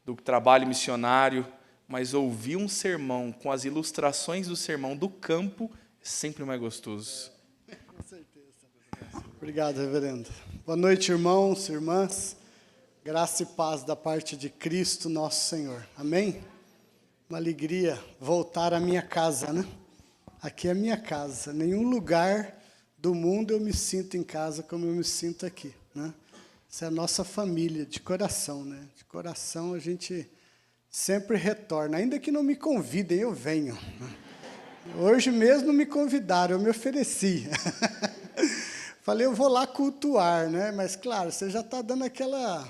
do trabalho missionário, mas ouvir um sermão com as ilustrações do sermão do campo é sempre mais gostoso. Com certeza. Obrigado, reverendo. Boa noite, irmãos, irmãs. Graça e paz da parte de Cristo, nosso Senhor. Amém? Uma alegria voltar à minha casa, né? Aqui é a minha casa. Nenhum lugar do mundo eu me sinto em casa como eu me sinto aqui, né? Essa é a nossa família, de coração, né? De coração a gente sempre retorna. Ainda que não me convidem, eu venho. Hoje mesmo me convidaram, eu me ofereci. Falei, eu vou lá cultuar, né? Mas, claro, você já está dando aquela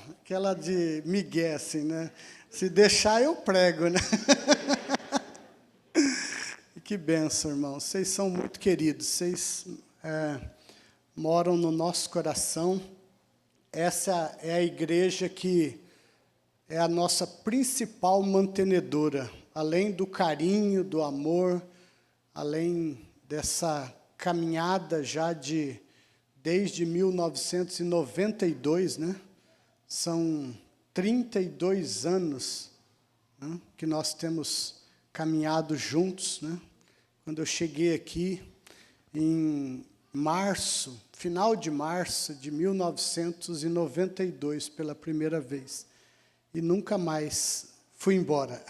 de migué, assim, né? Se deixar, eu prego, né? Que bênção, irmãos. Vocês são muito queridos. Vocês moram no nosso coração. Essa é a igreja que é a nossa principal mantenedora. Além do carinho, do amor, além dessa caminhada já desde 1992, né? São 32 anos, né, que nós temos caminhado juntos, né? Quando eu cheguei aqui em março, final de março de 1992, pela primeira vez, e nunca mais fui embora.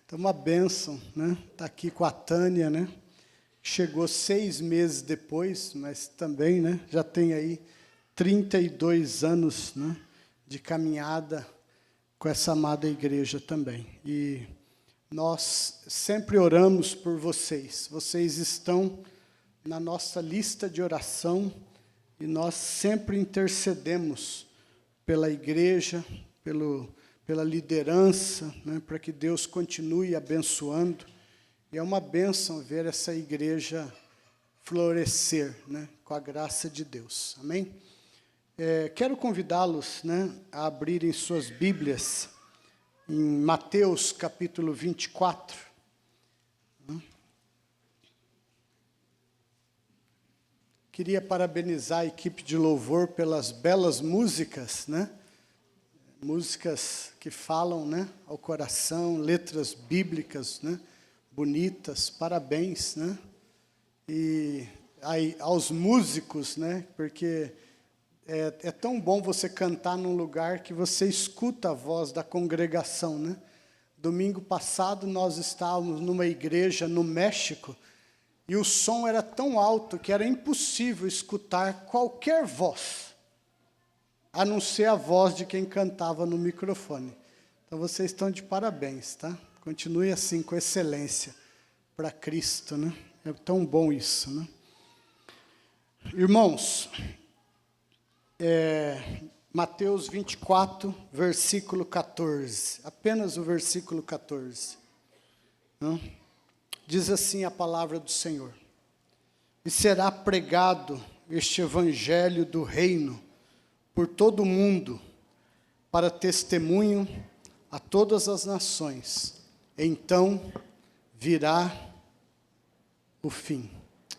Então, uma bênção, né? Tá aqui com a Tânia, né? Chegou 6 meses depois, mas também, né, já tem aí 32 anos, né, de caminhada com essa amada igreja também. E nós sempre oramos por vocês. Vocês estão na nossa lista de oração e nós sempre intercedemos pela igreja, pela liderança, né, para que Deus continue abençoando. E é uma bênção ver essa igreja florescer, né, com a graça de Deus. Amém? Quero convidá-los, né, a abrirem suas Bíblias em Mateus, capítulo 24. Queria parabenizar a equipe de louvor pelas belas músicas, né? Músicas que falam, né, ao coração, letras bíblicas, né? Bonitas, parabéns, né? E aí, aos músicos, né? Porque é tão bom você cantar num lugar que você escuta a voz da congregação, né? Domingo passado nós estávamos numa igreja no México e o som era tão alto que era impossível escutar qualquer voz, a não ser a voz de quem cantava no microfone. Então vocês estão de parabéns, tá? Continue assim, com excelência, para Cristo, né? É tão bom isso, né? Irmãos, Mateus 24, versículo 14. Apenas o versículo 14. Não? Diz assim a palavra do Senhor. E será pregado este evangelho do reino por todo o mundo, para testemunho a todas as nações. Então virá o fim.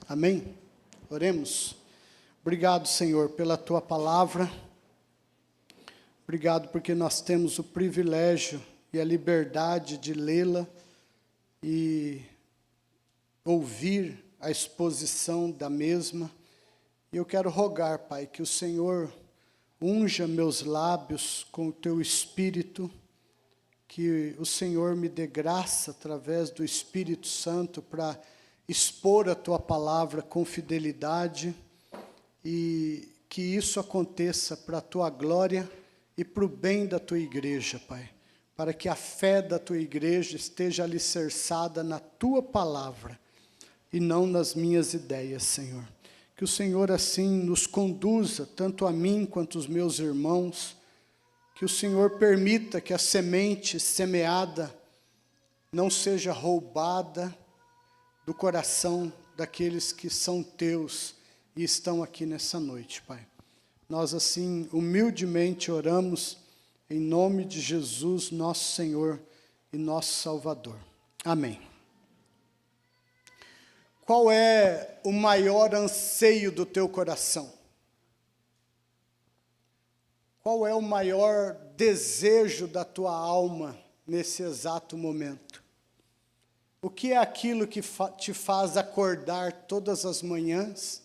Amém? Oremos. Obrigado, Senhor, pela Tua palavra. Obrigado porque nós temos o privilégio e a liberdade de lê-la e ouvir a exposição da mesma. E eu quero rogar, Pai, que o Senhor unja meus lábios com o Teu Espírito, que o Senhor me dê graça através do Espírito Santo para expor a Tua palavra com fidelidade e que isso aconteça para a Tua glória e para o bem da Tua igreja, Pai, para que a fé da Tua igreja esteja alicerçada na Tua palavra e não nas minhas ideias, Senhor. Que o Senhor assim nos conduza, tanto a mim quanto os meus irmãos, que o Senhor permita que a semente semeada não seja roubada do coração daqueles que são teus e estão aqui nessa noite, Pai. Nós assim humildemente oramos em nome de Jesus, nosso Senhor e nosso Salvador. Amém. Qual é o maior anseio do teu coração? qual é o maior desejo da tua alma nesse exato momento? O que é aquilo que te faz acordar todas as manhãs,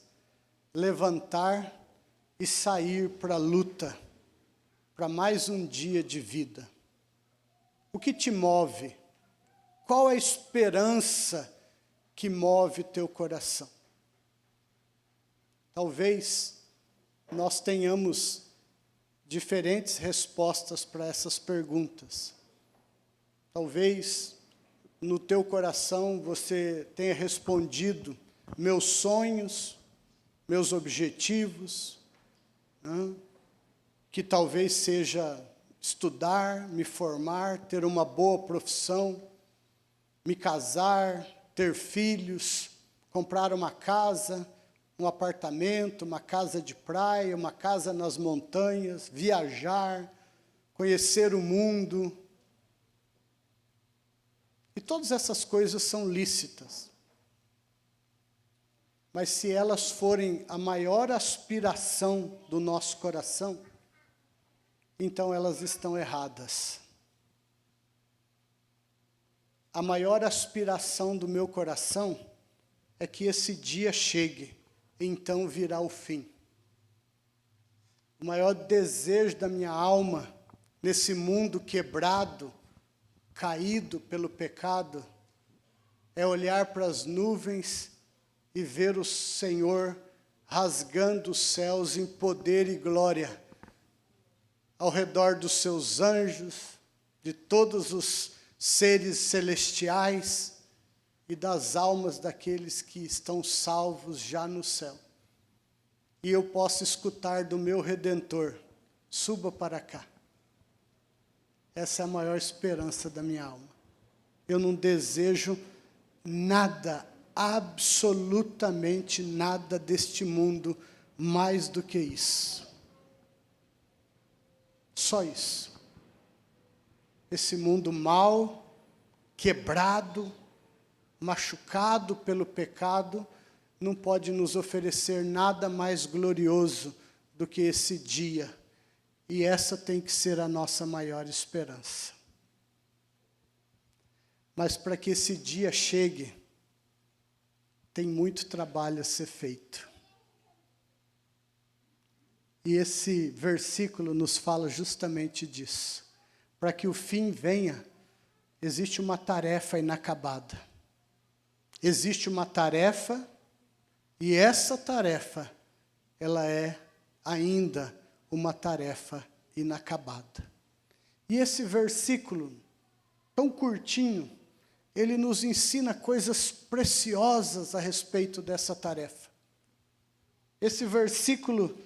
levantar e sair para a luta, para mais um dia de vida? O que te move? Qual é a esperança que move teu coração? Talvez nós tenhamos diferentes respostas para essas perguntas. Talvez no teu coração você tenha respondido: meus sonhos, meus objetivos, né? Que talvez seja estudar, me formar, ter uma boa profissão, me casar, ter filhos, comprar uma casa, um apartamento, uma casa de praia, uma casa nas montanhas, viajar, conhecer o mundo. E todas essas coisas são lícitas. Mas se elas forem a maior aspiração do nosso coração, então elas estão erradas. A maior aspiração do meu coração é que esse dia chegue, então virá o fim. O maior desejo da minha alma, nesse mundo quebrado, caído pelo pecado, é olhar para as nuvens e ver o Senhor rasgando os céus em poder e glória, ao redor dos seus anjos, de todos os seres celestiais e das almas daqueles que estão salvos já no céu. E eu posso escutar do meu Redentor: suba para cá. Essa é a maior esperança da minha alma. Eu não desejo nada, absolutamente nada deste mundo mais do que isso. Só isso. Esse mundo mau, quebrado, machucado pelo pecado, não pode nos oferecer nada mais glorioso do que esse dia. E essa tem que ser a nossa maior esperança. Mas para que esse dia chegue, tem muito trabalho a ser feito. E esse versículo nos fala justamente disso. Para que o fim venha, existe uma tarefa inacabada. Existe uma tarefa, e essa tarefa, ela é ainda uma tarefa inacabada. E esse versículo, tão curtinho, ele nos ensina coisas preciosas a respeito dessa tarefa. Esse versículo,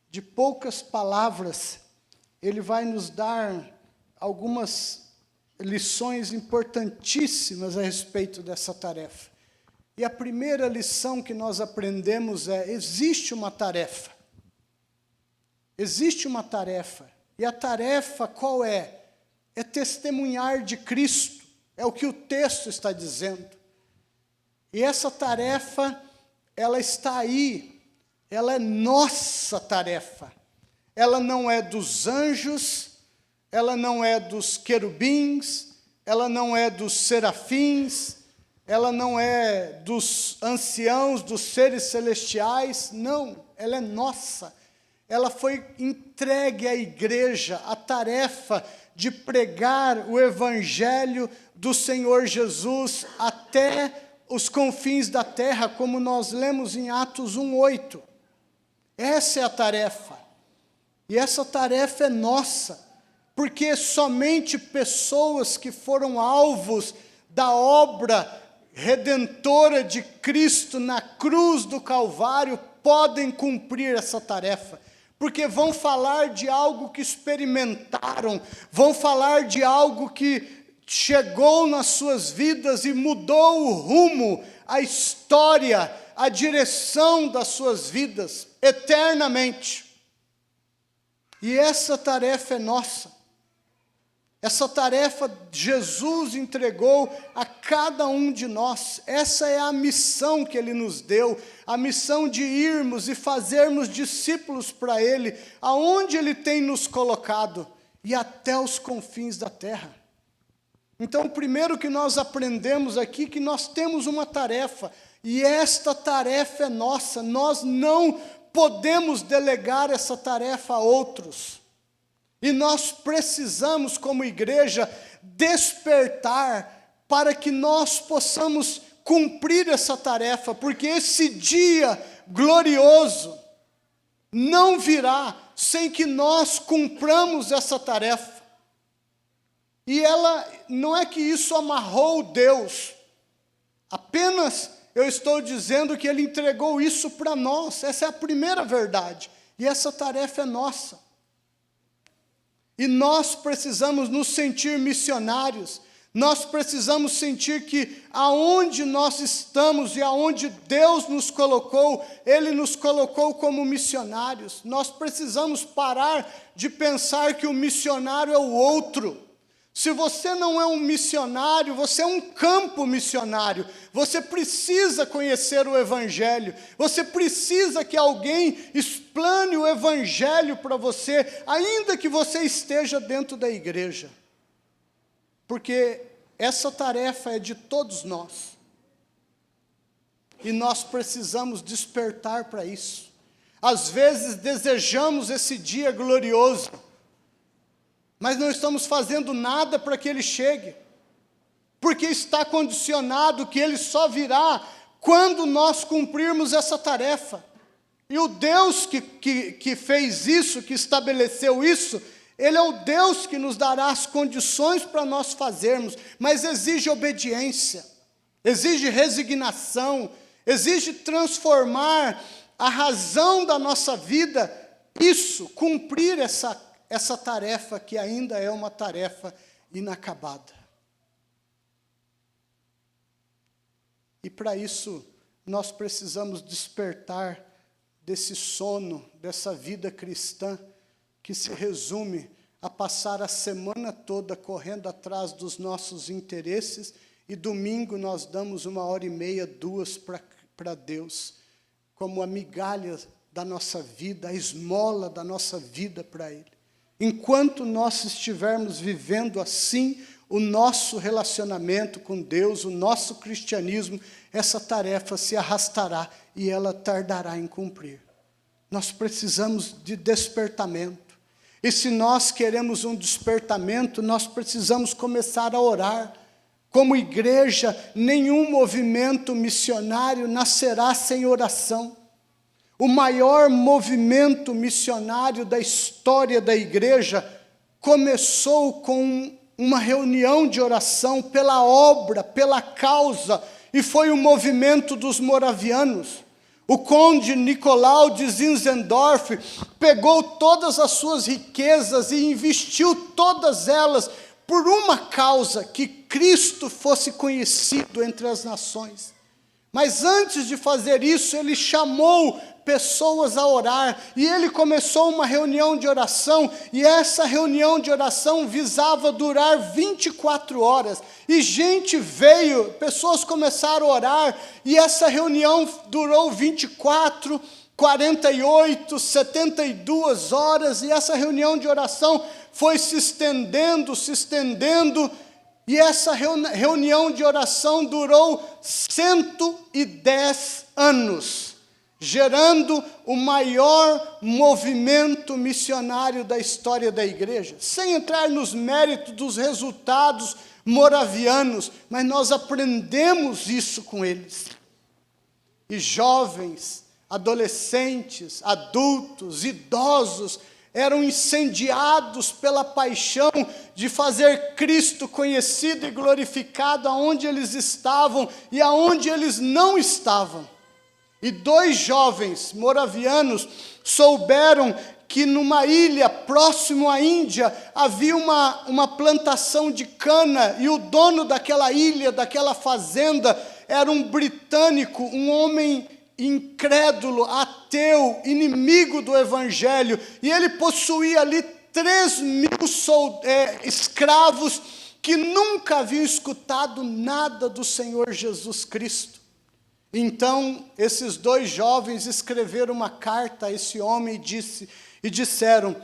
de poucas palavras, ele vai nos dar algumas lições importantíssimas a respeito dessa tarefa. E a primeira lição que nós aprendemos é: existe uma tarefa. Existe uma tarefa. E a tarefa qual é? É testemunhar de Cristo. É o que o texto está dizendo. E essa tarefa, ela está aí. Ela é nossa tarefa. Ela não é dos anjos, ela não é dos querubins, ela não é dos serafins, ela não é dos anciãos, dos seres celestiais. Não, ela é nossa. Ela foi entregue à igreja, a tarefa de pregar o evangelho do Senhor Jesus até os confins da terra, como nós lemos em Atos 1:8. Essa é a tarefa. E essa tarefa é nossa, porque somente pessoas que foram alvos da obra redentora de Cristo na cruz do Calvário podem cumprir essa tarefa. Porque vão falar de algo que experimentaram, vão falar de algo que chegou nas suas vidas e mudou o rumo, a história, a direção das suas vidas eternamente. E essa tarefa é nossa. Essa tarefa Jesus entregou a cada um de nós. Essa é a missão que Ele nos deu, a missão de irmos e fazermos discípulos para Ele, aonde Ele tem nos colocado, e até os confins da terra. Então, o primeiro que nós aprendemos aqui, que nós temos uma tarefa, e esta tarefa é nossa, nós não podemos delegar essa tarefa a outros. E nós precisamos, como igreja, despertar para que nós possamos cumprir essa tarefa, porque esse dia glorioso não virá sem que nós cumpramos essa tarefa. E não é que isso amarrou Deus, apenas eu estou dizendo que Ele entregou isso para nós, essa é a primeira verdade, e essa tarefa é nossa. E nós precisamos nos sentir missionários, nós precisamos sentir que aonde nós estamos e aonde Deus nos colocou, Ele nos colocou como missionários. Nós precisamos parar de pensar que o missionário é o outro. Se você não é um missionário, você é um campo missionário. Você precisa conhecer o Evangelho. Você precisa que alguém explane o Evangelho para você, ainda que você esteja dentro da igreja. Porque essa tarefa é de todos nós. E nós precisamos despertar para isso. Às vezes desejamos esse dia glorioso, mas não estamos fazendo nada para que ele chegue, porque está condicionado que ele só virá quando nós cumprirmos essa tarefa. E o Deus que fez isso, que estabeleceu isso, Ele é o Deus que nos dará as condições para nós fazermos, mas exige obediência, exige resignação, exige transformar a razão da nossa vida, isso, cumprir essa tarefa que ainda é uma tarefa inacabada. E para isso, nós precisamos despertar desse sono, dessa vida cristã, que se resume a passar a semana toda correndo atrás dos nossos interesses, e domingo nós damos 1h30, 2 para Deus, como a migalha da nossa vida, a esmola da nossa vida para Ele. Enquanto nós estivermos vivendo assim, o nosso relacionamento com Deus, o nosso cristianismo, essa tarefa se arrastará e ela tardará em cumprir. Nós precisamos de despertamento. E se nós queremos um despertamento, nós precisamos começar a orar. Como igreja, nenhum movimento missionário nascerá sem oração. O maior movimento missionário da história da igreja começou com uma reunião de oração pela obra, pela causa, e foi o movimento dos moravianos. O conde Nicolau de Zinzendorf pegou todas as suas riquezas e investiu todas elas por uma causa, que Cristo fosse conhecido entre as nações. Mas antes de fazer isso, ele chamou pessoas a orar, e ele começou uma reunião de oração, e essa reunião de oração visava durar 24 horas, e gente veio, pessoas começaram a orar, e essa reunião durou 24, 48, 72 horas, e essa reunião de oração foi se estendendo, e essa reunião de oração durou 110 anos, gerando o maior movimento missionário da história da igreja. Sem entrar nos méritos dos resultados moravianos, mas nós aprendemos isso com eles. E jovens, adolescentes, adultos, idosos, eram incendiados pela paixão de fazer Cristo conhecido e glorificado aonde eles estavam e aonde eles não estavam. E 2 jovens moravianos souberam que numa ilha próximo à Índia havia uma plantação de cana, e o dono daquela ilha, daquela fazenda, era um britânico, um homem incrédulo, ateu, inimigo do Evangelho, e ele possuía ali 3.000 escravos que nunca haviam escutado nada do Senhor Jesus Cristo. Então, esses 2 jovens escreveram uma carta a esse homem e disseram: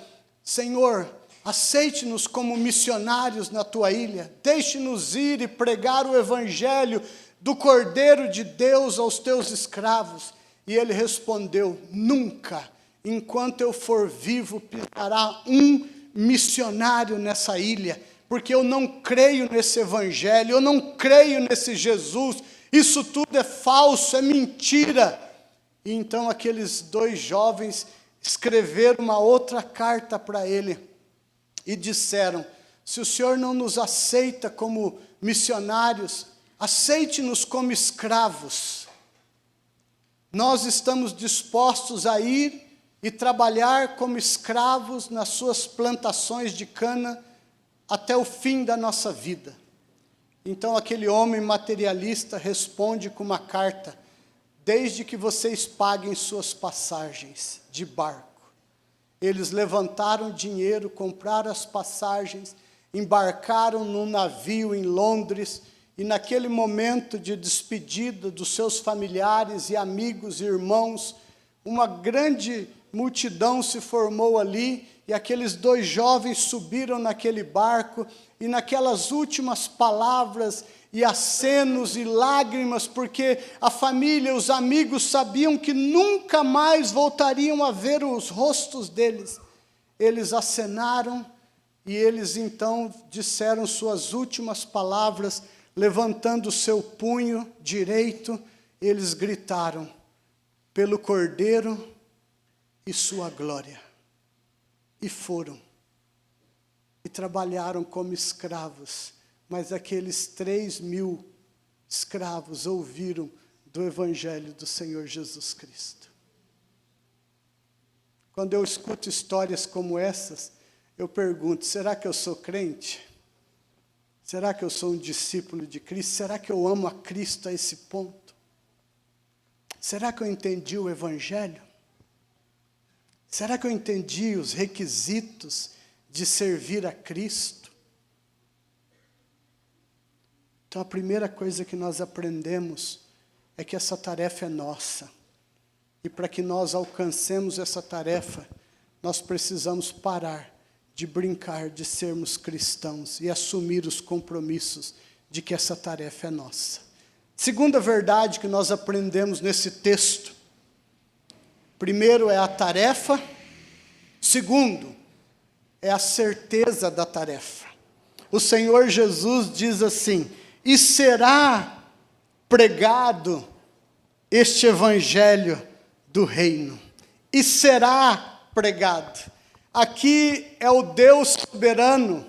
Senhor, aceite-nos como missionários na tua ilha, deixe-nos ir e pregar o evangelho do Cordeiro de Deus aos teus escravos. E ele respondeu: nunca, enquanto eu for vivo, pisará um missionário nessa ilha, porque eu não creio nesse evangelho, eu não creio nesse Jesus, isso tudo é falso, é mentira. E então aqueles 2 jovens escreveram uma outra carta para ele e disseram: se o Senhor não nos aceita como missionários, aceite-nos como escravos. Nós estamos dispostos a ir e trabalhar como escravos nas suas plantações de cana até o fim da nossa vida. Então aquele homem materialista responde com uma carta: desde que vocês paguem suas passagens de barco. Eles levantaram dinheiro, compraram as passagens, embarcaram num navio em Londres, e naquele momento de despedida dos seus familiares e amigos e irmãos, uma grande multidão se formou ali, e aqueles 2 jovens subiram naquele barco, e naquelas últimas palavras e acenos e lágrimas, porque a família, os amigos sabiam que nunca mais voltariam a ver os rostos deles, eles acenaram e eles então disseram suas últimas palavras, levantando o seu punho direito, eles gritaram: pelo Cordeiro e sua glória. E foram, e trabalharam como escravos, mas aqueles 3.000 escravos ouviram do Evangelho do Senhor Jesus Cristo. Quando eu escuto histórias como essas, eu pergunto: será que eu sou crente? Será que eu sou um discípulo de Cristo? Será que eu amo a Cristo a esse ponto? Será que eu entendi o Evangelho? Será que eu entendi os requisitos de servir a Cristo? Então a primeira coisa que nós aprendemos é que essa tarefa é nossa. E para que nós alcancemos essa tarefa, nós precisamos parar de brincar de sermos cristãos e assumir os compromissos de que essa tarefa é nossa. Segunda verdade que nós aprendemos nesse texto: primeiro é a tarefa, segundo é a certeza da tarefa. O Senhor Jesus diz assim: e será pregado este evangelho do reino. E será pregado. Aqui é o Deus soberano,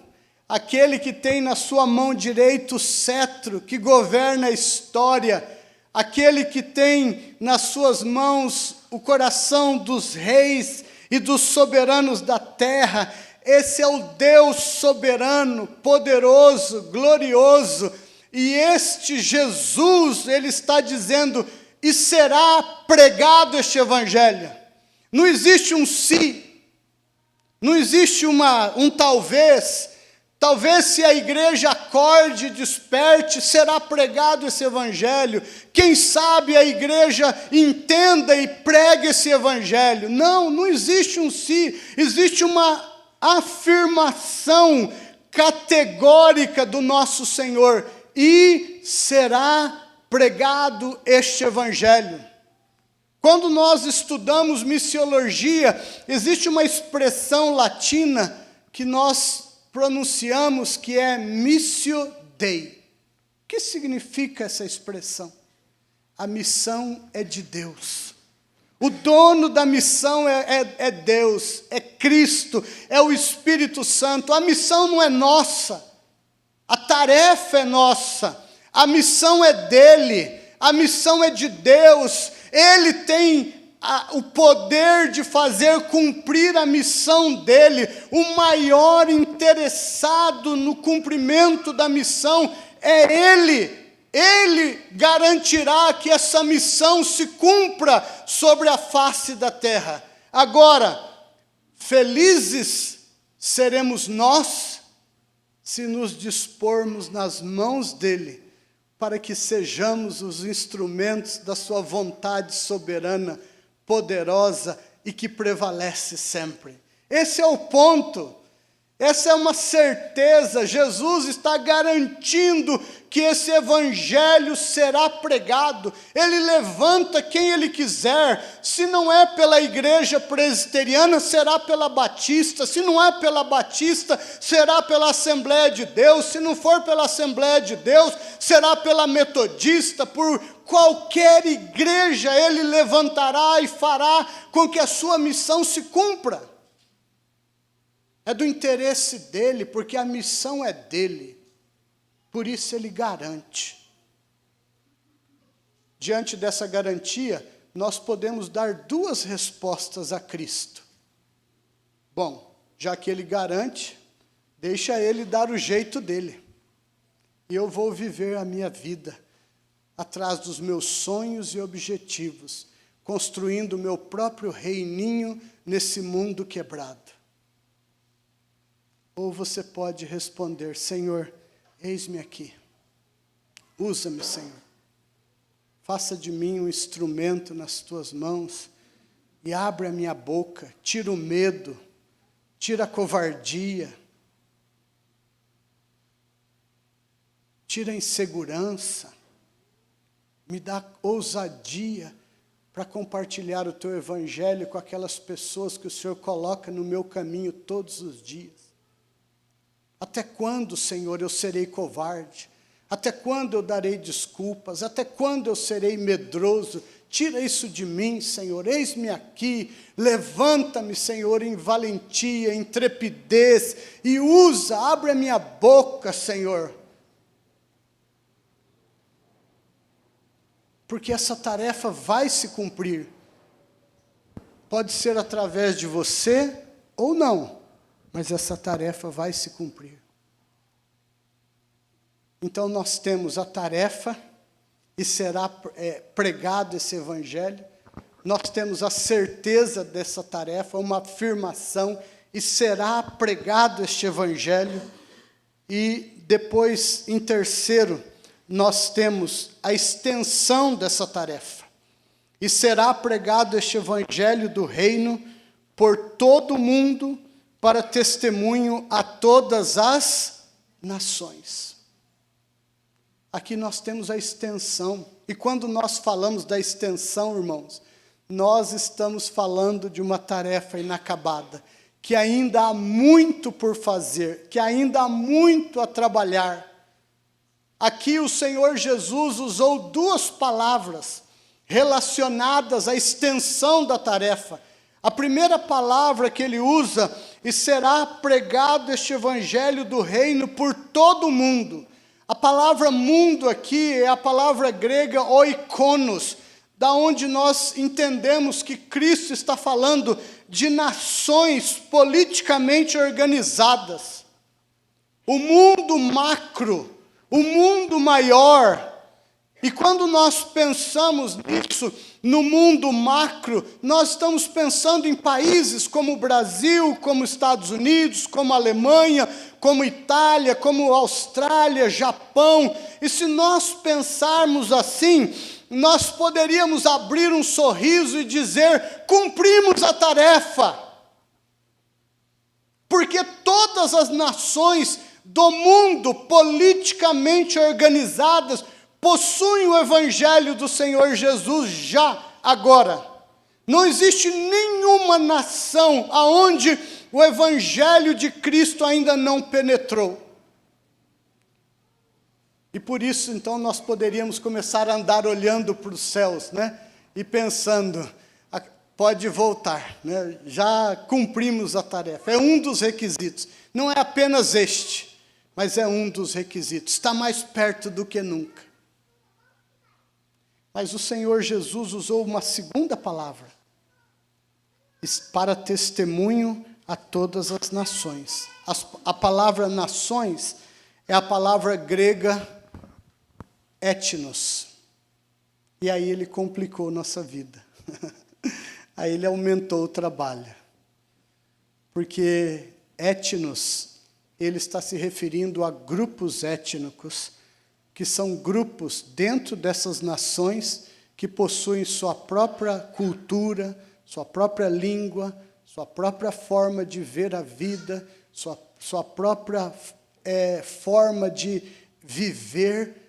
aquele que tem na sua mão direita o cetro, que governa a história, aquele que tem nas suas mãos o coração dos reis e dos soberanos da terra. Esse é o Deus soberano, poderoso, glorioso. E este Jesus, ele está dizendo: e será pregado este evangelho. Não existe um se, não existe um talvez. Talvez se a igreja acorde, desperte, será pregado esse evangelho. Quem sabe a igreja entenda e pregue esse evangelho. Não, não existe um se, existe uma afirmação categórica do nosso Senhor: e será pregado este evangelho. Quando nós estudamos missiologia, existe uma expressão latina que nós pronunciamos que é missio Dei. O que significa essa expressão? A missão é de Deus. O dono da missão é Deus, é Cristo, é o Espírito Santo. A missão não é nossa, a tarefa é nossa, a missão é dele, a missão é de Deus. Ele tem o poder de fazer cumprir a missão dele. O maior interessado no cumprimento da missão é ele. Ele garantirá que essa missão se cumpra sobre a face da terra. Agora, felizes seremos nós se nos dispormos nas mãos dele, para que sejamos os instrumentos da sua vontade soberana, poderosa e que prevalece sempre. Esse é o ponto. Essa é uma certeza. Jesus está garantindo que esse evangelho será pregado. Ele levanta quem ele quiser. Se não é pela igreja presbiteriana, será pela batista. Se não é pela batista, será pela Assembleia de Deus. Se não for pela Assembleia de Deus, será pela metodista. Por qualquer igreja ele levantará e fará com que a sua missão se cumpra. É do interesse dele, porque a missão é dele. Por isso ele garante. Diante dessa garantia, nós podemos dar duas respostas a Cristo. Bom, já que ele garante, deixa ele dar o jeito dele. E eu vou viver a minha vida atrás dos meus sonhos e objetivos, construindo o meu próprio reininho nesse mundo quebrado. Ou você pode responder: Senhor, eis-me aqui. Usa-me, Senhor. Faça de mim um instrumento nas tuas mãos e abre a minha boca. Tira o medo, tira a covardia, tira a insegurança. Me dá ousadia para compartilhar o teu evangelho com aquelas pessoas que o Senhor coloca no meu caminho todos os dias. Até quando, Senhor, eu serei covarde? Até quando eu darei desculpas? Até quando eu serei medroso? Tira isso de mim, Senhor. Eis-me aqui. Levanta-me, Senhor, em valentia, em intrepidez. E usa, abre a minha boca, Senhor. Porque essa tarefa vai se cumprir. Pode ser através de você ou não. Mas essa tarefa vai se cumprir. Então nós temos a tarefa, e será pregado esse evangelho. Nós temos a certeza dessa tarefa, uma afirmação, e será pregado este evangelho. E depois, em terceiro, nós temos a extensão dessa tarefa. E será pregado este evangelho do reino por todo o mundo, para testemunho a todas as nações. Aqui nós temos a extensão. E quando nós falamos da extensão, irmãos, nós estamos falando de uma tarefa inacabada, que ainda há muito por fazer, que ainda há muito a trabalhar. Aqui o Senhor Jesus usou duas palavras relacionadas à extensão da tarefa. A primeira palavra que ele usa: e será pregado este evangelho do reino por todo o mundo. A palavra mundo aqui é a palavra grega oikonos, da onde nós entendemos que Cristo está falando de nações politicamente organizadas. O mundo macro, o mundo maior. E quando nós pensamos nisso, no mundo macro, nós estamos pensando em países como o Brasil, como Estados Unidos, como a Alemanha, como Itália, como Austrália, Japão. E se nós pensarmos assim, nós poderíamos abrir um sorriso e dizer: cumprimos a tarefa. Porque todas as nações do mundo politicamente organizadas possuem o evangelho do Senhor Jesus já agora. Não existe nenhuma nação aonde o evangelho de Cristo ainda não penetrou. E por isso, então, nós poderíamos começar a andar olhando para os céus, né? E pensando: pode voltar, né? Já cumprimos a tarefa. É um dos requisitos. Não é apenas este, mas é um dos requisitos. Está mais perto do que nunca. Mas o Senhor Jesus usou uma segunda palavra, para testemunho a todas as nações. A palavra nações é a palavra grega etnos. E aí ele complicou nossa vida. Aí ele aumentou o trabalho. Porque Etnos, ele está se referindo a grupos étnicos, que são grupos dentro dessas nações que possuem sua própria cultura, sua própria língua, sua própria forma de ver a vida, sua própria forma de viver.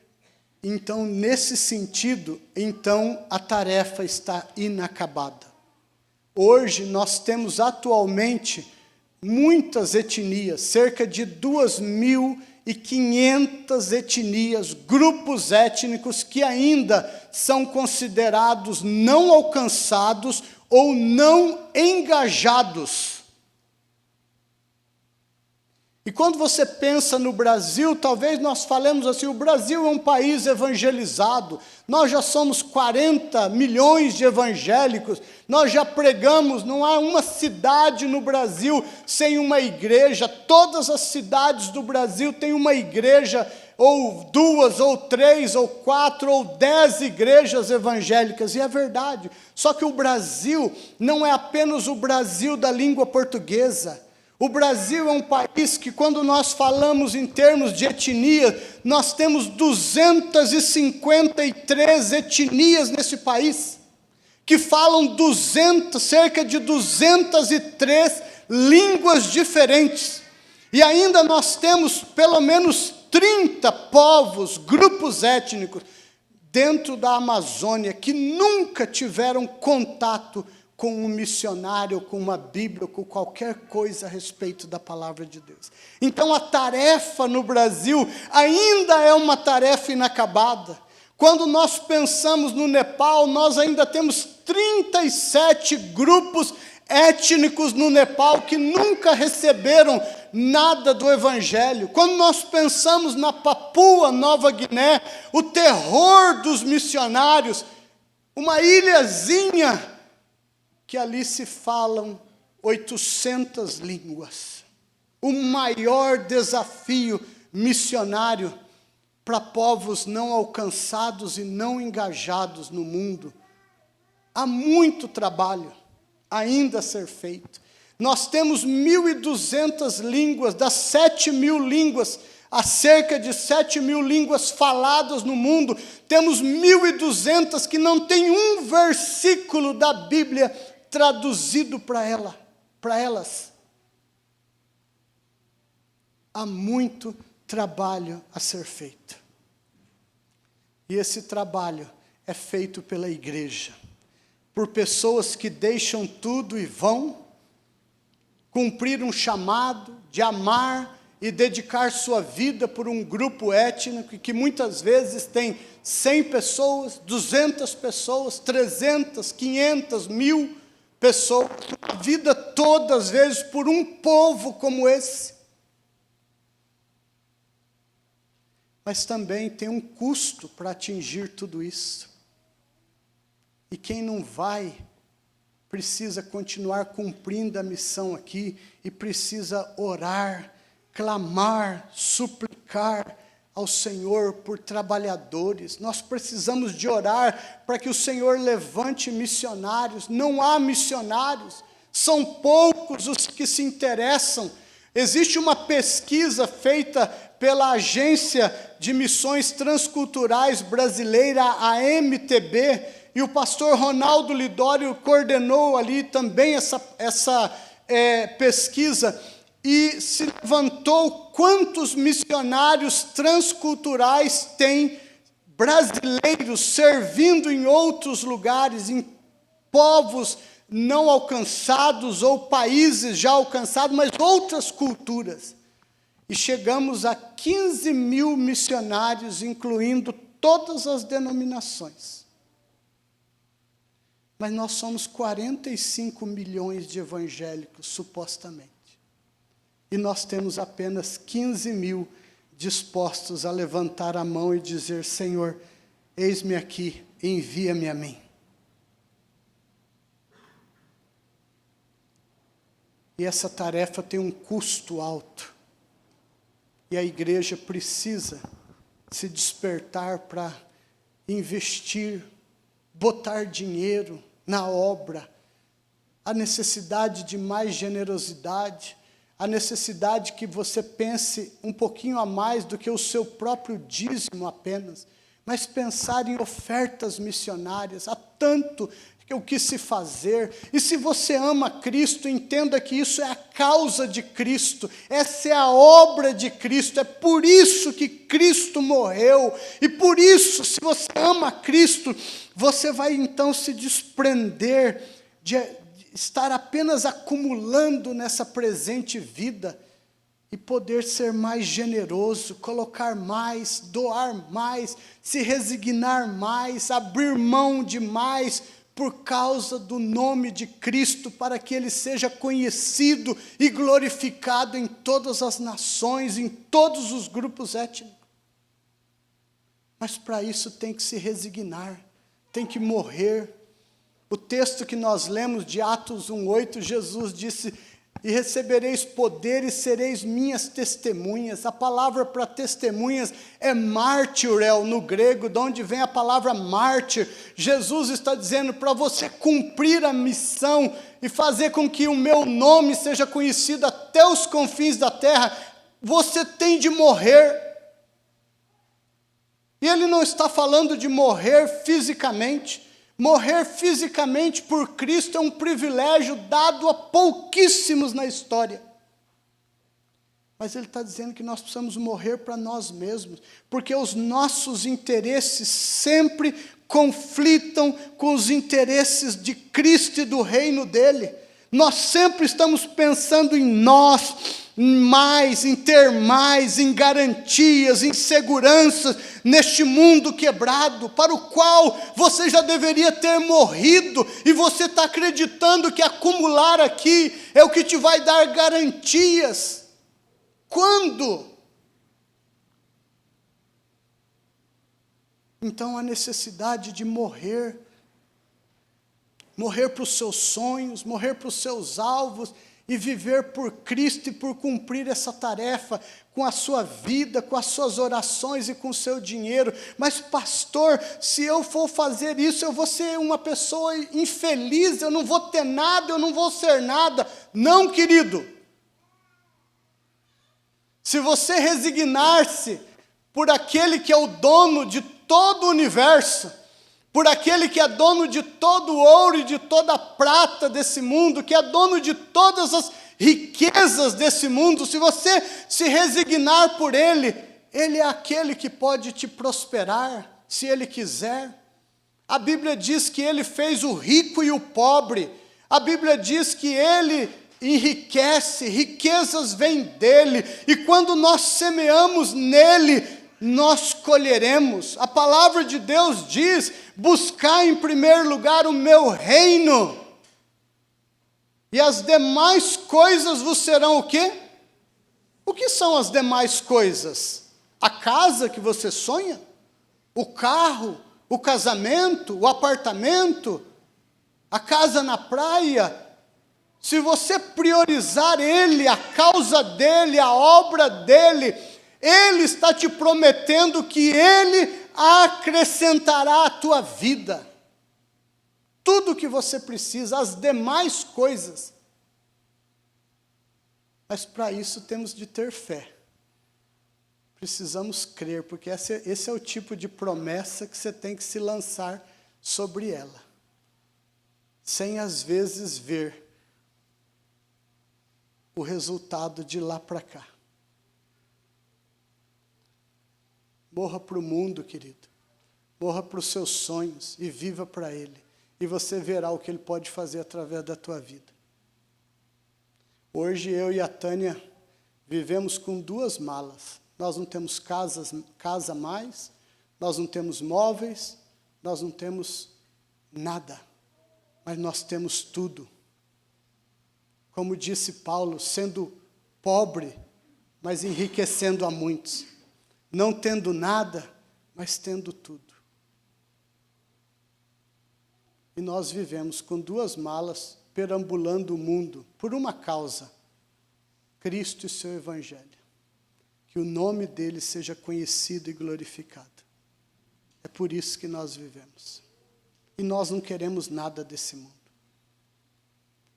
Então, nesse sentido, então, a tarefa está inacabada. Hoje, nós temos atualmente muitas etnias, cerca de 2.500 etnias, grupos étnicos que ainda são considerados não alcançados ou não engajados. E quando você pensa no Brasil, talvez nós falemos assim, o Brasil é um país evangelizado, nós já somos 40 milhões de evangélicos, nós já pregamos, não há uma cidade no Brasil sem uma igreja, todas as cidades do Brasil têm uma igreja, ou 2, ou 3, ou 4, ou 10 igrejas evangélicas, e é verdade. Só que o Brasil não é apenas o Brasil da língua portuguesa. O Brasil é um país que, quando nós falamos em termos de etnia, nós temos 253 etnias nesse país, que falam cerca de 203 línguas diferentes. E ainda nós temos pelo menos 30 povos, grupos étnicos, dentro da Amazônia, que nunca tiveram contato com um missionário, com uma Bíblia, com qualquer coisa a respeito da palavra de Deus. Então, a tarefa no Brasil ainda é uma tarefa inacabada. Quando nós pensamos no Nepal, nós ainda temos 37 grupos étnicos no Nepal que nunca receberam nada do Evangelho. Quando nós pensamos na Papua Nova Guiné, o terror dos missionários, uma ilhazinha que ali se falam 800 línguas. O maior desafio missionário para povos não alcançados e não engajados no mundo. Há muito trabalho ainda a ser feito. Nós temos 1.200 línguas, das 7.000 línguas, há cerca de 7.000 línguas faladas no mundo, temos 1.200 que não tem um versículo da Bíblia traduzido para elas. Há muito trabalho a ser feito. E esse trabalho é feito pela igreja, por pessoas que deixam tudo e vão cumprir um chamado de amar e dedicar sua vida por um grupo étnico que muitas vezes tem 100 pessoas, 200 pessoas, 300, 500, 1.000 pessoas, a vida toda, às vezes, por um povo como esse. Mas também tem um custo para atingir tudo isso. E quem não vai, precisa continuar cumprindo a missão aqui, e precisa orar, clamar, suplicar ao Senhor por trabalhadores. Nós precisamos de orar para que o Senhor levante missionários. Não há missionários, são poucos os que se interessam. Existe uma pesquisa feita pela Agência de Missões Transculturais Brasileira, a MTB, e o pastor Ronaldo Lidório coordenou ali também essa pesquisa, e se levantou quantos missionários transculturais tem brasileiros servindo em outros lugares, em povos não alcançados ou países já alcançados, mas outras culturas. E chegamos a 15.000 missionários, incluindo todas as denominações. Mas nós somos 45 milhões de evangélicos, supostamente. E nós temos apenas 15.000 dispostos a levantar a mão e dizer: Senhor, eis-me aqui, envia-me a mim. E essa tarefa tem um custo alto. E a igreja precisa se despertar para investir, botar dinheiro na obra, a necessidade de mais generosidade, a necessidade que você pense um pouquinho a mais do que o seu próprio dízimo apenas, mas pensar em ofertas missionárias. Há tanto o que se fazer. E se você ama Cristo, entenda que isso é a causa de Cristo, essa é a obra de Cristo, é por isso que Cristo morreu, e por isso, se você ama Cristo, você vai então se desprender de estar apenas acumulando nessa presente vida, e poder ser mais generoso, colocar mais, doar mais, se resignar mais, abrir mão de mais, por causa do nome de Cristo, para que Ele seja conhecido e glorificado em todas as nações, em todos os grupos étnicos. Mas para isso tem que se resignar, tem que morrer. O texto que nós lemos de Atos 1:8, Jesus disse: e recebereis poder e sereis minhas testemunhas. A palavra para testemunhas é mártirel no grego, de onde vem a palavra mártir. Jesus está dizendo para você cumprir a missão e fazer com que o meu nome seja conhecido até os confins da terra, você tem de morrer. E ele não está falando de morrer fisicamente. Morrer fisicamente por Cristo é um privilégio dado a pouquíssimos na história. Mas ele está dizendo que nós precisamos morrer para nós mesmos, porque os nossos interesses sempre conflitam com os interesses de Cristo e do reino dele. Nós sempre estamos pensando em nós, em ter mais, em garantias, em seguranças, neste mundo quebrado, para o qual você já deveria ter morrido, e você está acreditando que acumular aqui é o que te vai dar garantias. Quando? Então, a necessidade de morrer para os seus sonhos, morrer para os seus alvos, e viver por Cristo e por cumprir essa tarefa com a sua vida, com as suas orações e com o seu dinheiro. Mas pastor, se eu for fazer isso, eu vou ser uma pessoa infeliz, eu não vou ter nada, eu não vou ser nada. Não, querido. Se você resignar-se por aquele que é o dono de todo o universo, por aquele que é dono de todo o ouro e de toda a prata desse mundo, que é dono de todas as riquezas desse mundo, se você se resignar por Ele, Ele é aquele que pode te prosperar, se Ele quiser. A Bíblia diz que Ele fez o rico e o pobre. A Bíblia diz que Ele enriquece, riquezas vêm dEle, e quando nós semeamos nele, nós colheremos. A palavra de Deus diz: buscar em primeiro lugar o meu reino, e as demais coisas vos serão o quê? O que são as demais coisas? A casa que você sonha? O carro? O casamento? O apartamento? A casa na praia? Se você priorizar Ele, a causa dEle, a obra dEle, Ele está te prometendo que Ele acrescentará à tua vida tudo o que você precisa, as demais coisas. Mas para isso temos de ter fé. Precisamos crer, porque esse é o tipo de promessa que você tem que se lançar sobre ela, sem às vezes ver o resultado de lá para cá. Morra para o mundo, querido. Morra para os seus sonhos e viva para Ele. E você verá o que Ele pode fazer através da tua vida. Hoje eu e a Tânia vivemos com 2 malas. Nós não temos casa mais, nós não temos móveis, nós não temos nada. Mas nós temos tudo. Como disse Paulo, sendo pobre, mas enriquecendo a muitos. Não tendo nada, mas tendo tudo. E nós vivemos com 2 malas, perambulando o mundo, por uma causa: Cristo e seu Evangelho. Que o nome dele seja conhecido e glorificado. É por isso que nós vivemos. E nós não queremos nada desse mundo.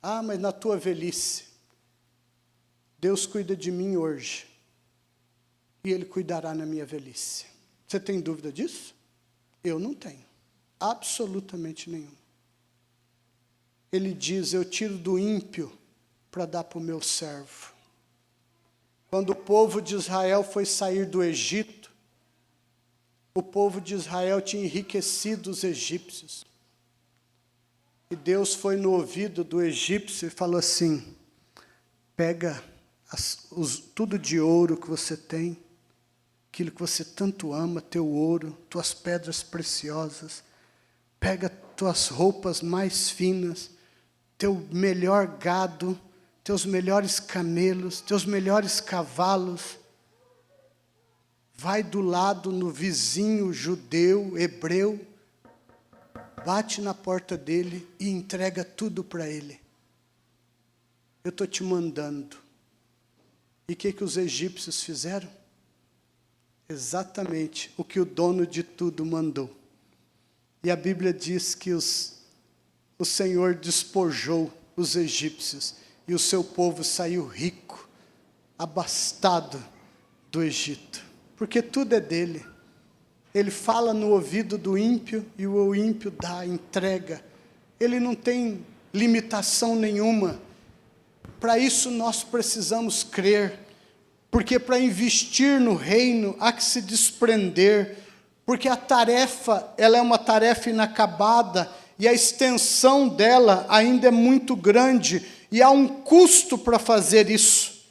Ah, mas na tua velhice, Deus cuida de mim hoje, e Ele cuidará na minha velhice. Você tem dúvida disso? Eu não tenho, absolutamente nenhuma. Ele diz, eu tiro do ímpio para dar para o meu servo. Quando o povo de Israel foi sair do Egito, o povo de Israel tinha enriquecido os egípcios. E Deus foi no ouvido do egípcio e falou assim, pega tudo de ouro que você tem, aquilo que você tanto ama, teu ouro, tuas pedras preciosas, pega tuas roupas mais finas, teu melhor gado, teus melhores camelos, teus melhores cavalos, vai do lado no vizinho judeu, hebreu, bate na porta dele e entrega tudo para ele. Eu estou te mandando. E o que os egípcios fizeram? Exatamente o que o dono de tudo mandou. E a Bíblia diz que o Senhor despojou os egípcios e o seu povo saiu rico, abastado do Egito, porque tudo é dele. Ele fala no ouvido do ímpio e o ímpio dá, entrega. Ele não tem limitação nenhuma. Para isso nós precisamos crer, porque para investir no reino há que se desprender, porque a tarefa, ela é uma tarefa inacabada e a extensão dela ainda é muito grande e há um custo para fazer isso.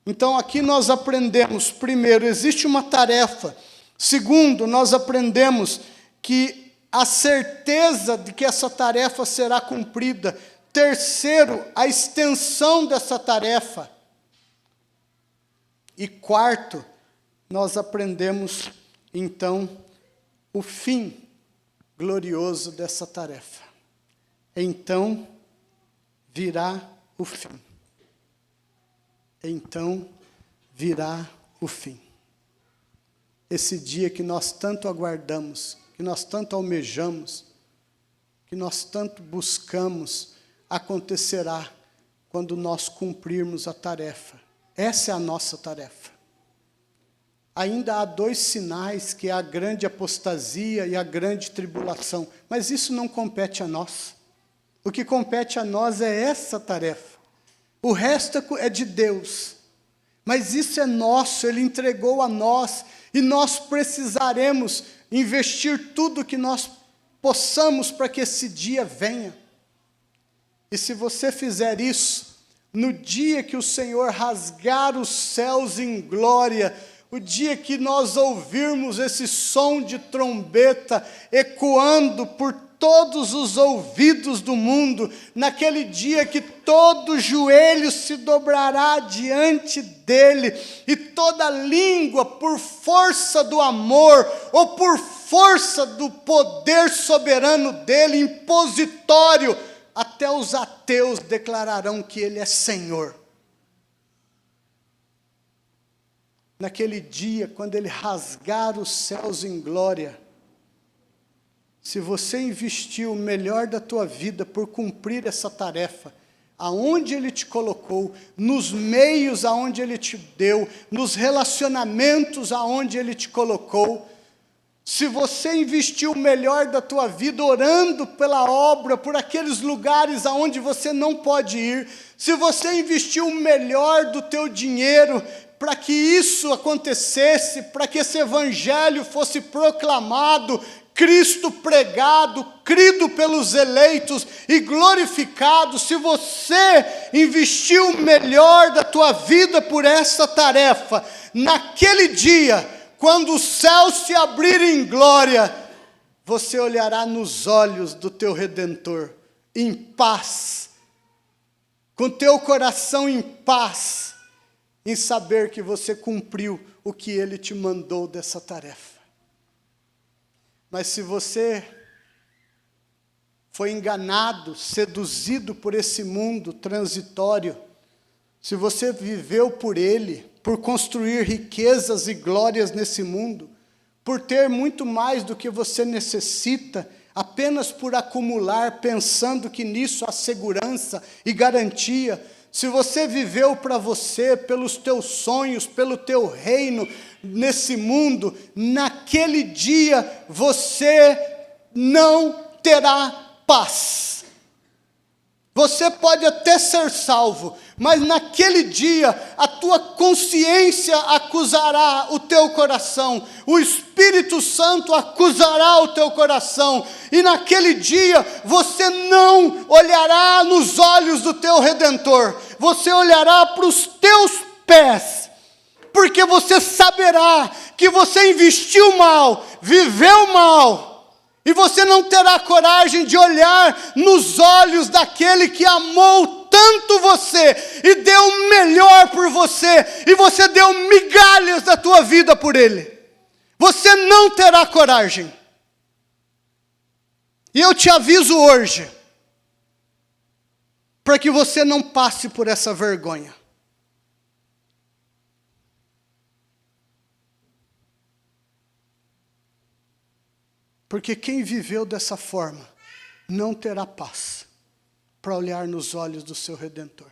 Então aqui nós aprendemos, primeiro, existe uma tarefa. Segundo, nós aprendemos que a certeza de que essa tarefa será cumprida. Terceiro, a extensão dessa tarefa. E quarto, nós aprendemos, então, o fim glorioso dessa tarefa. Então virá o fim. Então virá o fim. Esse dia que nós tanto aguardamos, que nós tanto almejamos, que nós tanto buscamos, acontecerá quando nós cumprirmos a tarefa. Essa é a nossa tarefa. Ainda há 2 sinais, que é a grande apostasia e a grande tribulação, mas isso não compete a nós. O que compete a nós é essa tarefa. O resto é de Deus, mas isso é nosso, Ele entregou a nós, e nós precisaremos investir tudo que nós possamos para que esse dia venha. E se você fizer isso, no dia que o Senhor rasgar os céus em glória, o dia que nós ouvirmos esse som de trombeta ecoando por todos os ouvidos do mundo, naquele dia que todo joelho se dobrará diante dele, e toda língua, por força do amor, ou por força do poder soberano dele, impositório, até os ateus declararão que ele é Senhor. Naquele dia, quando ele rasgar os céus em glória, se você investir o melhor da tua vida por cumprir essa tarefa, aonde Ele te colocou, nos meios aonde Ele te deu, nos relacionamentos aonde Ele te colocou, se você investir o melhor da tua vida orando pela obra, por aqueles lugares aonde você não pode ir, se você investir o melhor do teu dinheiro para que isso acontecesse, para que esse evangelho fosse proclamado, Cristo pregado, crido pelos eleitos e glorificado, se você investir o melhor da tua vida por essa tarefa, naquele dia, quando os céus se abrirem em glória, você olhará nos olhos do teu Redentor, em paz, com teu coração em paz, em saber que você cumpriu o que Ele te mandou dessa tarefa. Mas se você foi enganado, seduzido por esse mundo transitório, se você viveu por ele, por construir riquezas e glórias nesse mundo, por ter muito mais do que você necessita, apenas por acumular, pensando que nisso há segurança e garantia, se você viveu para você, pelos teus sonhos, pelo teu reino nesse mundo, naquele dia você não terá paz. Você pode até ser salvo, mas naquele dia a tua consciência acusará o teu coração, o Espírito Santo acusará o teu coração, e naquele dia você não olhará nos olhos do teu Redentor, você olhará para os teus pés, porque você saberá que você investiu mal, viveu mal, e você não terá coragem de olhar nos olhos daquele que amou tanto você e deu o melhor por você, e você deu migalhas da tua vida por ele. Você não terá coragem. E eu te aviso hoje, para que você não passe por essa vergonha. Porque quem viveu dessa forma não terá paz para olhar nos olhos do seu Redentor.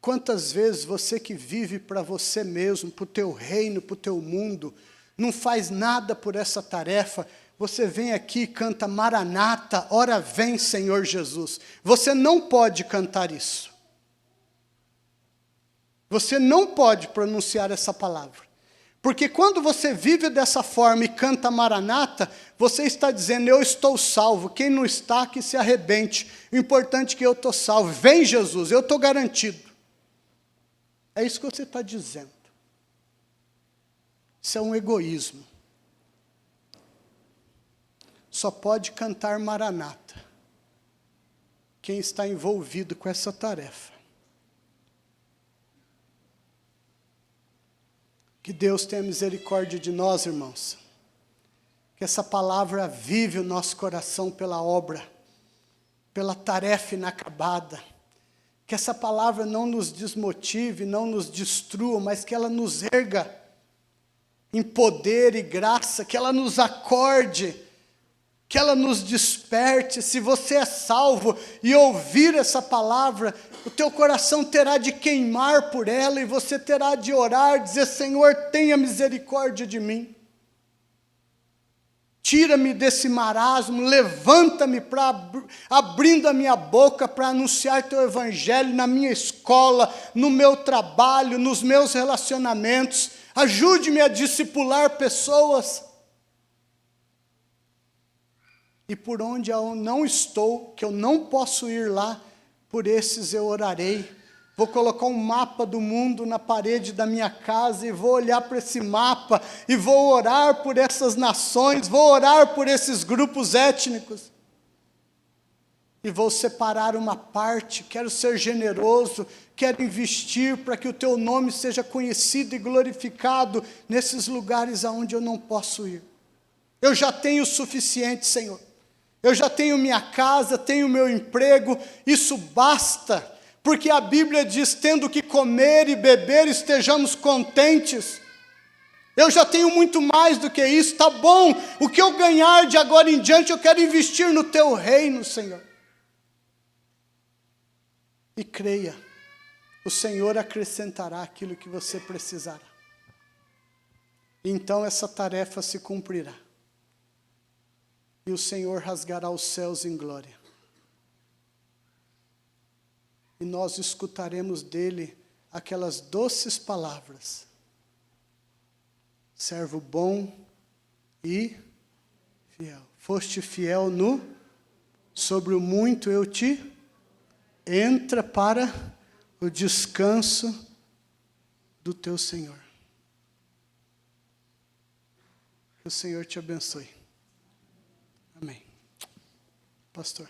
Quantas vezes você que vive para você mesmo, para o teu reino, para o teu mundo, não faz nada por essa tarefa, você vem aqui e canta Maranata, ora vem Senhor Jesus. Você não pode cantar isso. Você não pode pronunciar essa palavra. Porque quando você vive dessa forma e canta Maranata, você está dizendo, eu estou salvo, quem não está, que se arrebente. O importante é que eu estou salvo. Vem Jesus, eu estou garantido. É isso que você está dizendo. Isso é um egoísmo. Só pode cantar Maranata quem está envolvido com essa tarefa. Que Deus tenha misericórdia de nós, irmãos. Que essa palavra avive o nosso coração pela obra, pela tarefa inacabada. Que essa palavra não nos desmotive, não nos destrua, mas que ela nos erga em poder e graça, que ela nos acorde, que ela nos desperte. Se você é salvo e ouvir essa palavra, o teu coração terá de queimar por ela, e você terá de orar, dizer, Senhor, tenha misericórdia de mim. Tira-me desse marasmo, levanta-me abrindo a minha boca para anunciar teu evangelho na minha escola, no meu trabalho, nos meus relacionamentos. Ajude-me a discipular pessoas. E por onde eu não estou, que eu não posso ir lá, por esses eu orarei. Vou colocar um mapa do mundo na parede da minha casa e vou olhar para esse mapa e vou orar por essas nações, vou orar por esses grupos étnicos. E vou separar uma parte, quero ser generoso, quero investir para que o teu nome seja conhecido e glorificado nesses lugares aonde eu não posso ir. Eu já tenho o suficiente, Senhor. Eu já tenho minha casa, tenho meu emprego, isso basta, porque a Bíblia diz, tendo que comer e beber, estejamos contentes. Eu já tenho muito mais do que isso, está bom, o que eu ganhar de agora em diante, eu quero investir no teu reino, Senhor. E creia, o Senhor acrescentará aquilo que você precisará. Então essa tarefa se cumprirá. E o Senhor rasgará os céus em glória. E nós escutaremos dele aquelas doces palavras. Servo bom e fiel. Foste fiel sobre o muito eu te entra para o descanso do teu Senhor. Que o Senhor te abençoe. Amém. Pastor.